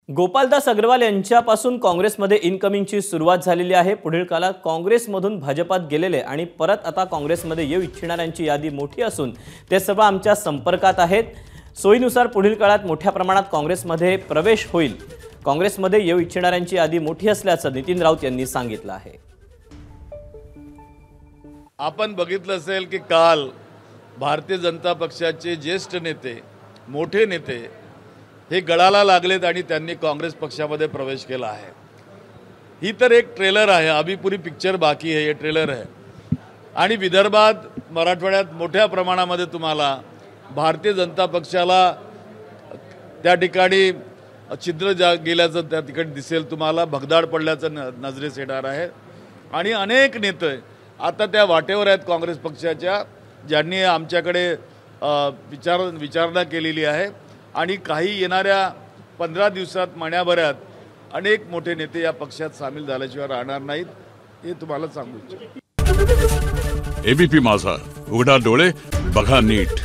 गोपालदास अग्रवाल यांच्यापासून काँग्रेसमध्ये इनकमिंगची सुरुवात झालेली आहे। पुढील काळात काँग्रेसमधून भाजपात गेलेले आणि परत आता काँग्रेसमध्ये येऊ इच्छिणाऱ्यांची यादी मोठी असून ते सर्व आमच्या संपर्कात आहेत। सोयीनुसार पुढील काळात मोठ्या प्रमाणात काँग्रेसमध्ये प्रवेश होईल। काँग्रेसमध्ये येऊ इच्छिणाऱ्यांची यादी मोठी असल्याचं नितीन राऊत यांनी सांगितलं आहे। आपण बघितलं असेल की काल भारतीय जनता पक्षाचे ज्येष्ठ नेते, मोठे नेते हे गळाला लागलेत आणि त्यांनी काँग्रेस पक्षामध्ये प्रवेश केला आहे। ही तर एक ट्रेलर आहे, अभी पूरी पिक्चर बाकी है, ये ट्रेलर है। आणि विदर्भात, मराठवाड्यात मोठ्या प्रमाणामध्ये तुम्हाला भारतीय जनता पक्षाला त्या ठिकाणी छिद्र गेल्याचं त्या ठिकाणी दिसेल, तुम्हाला भगदाड पडल्याचं नजरेस येणार आहे। आणि अनेक नेते आता त्या वाटेवर आहेत काँग्रेस पक्षाच्या, ज्यांनी आमच्याकडे विचारणा केलेली आहे आणि काही येणाऱ्या 15 दिवसात, महिन्याभरात अनेक मोठे नेते या पक्षात सामील झाल्याशिवाय राहणार नाहीत, हे तुम्हाला सांगू इच्छितो। एबीपी माझा, उघडा डोळे बघा नीट।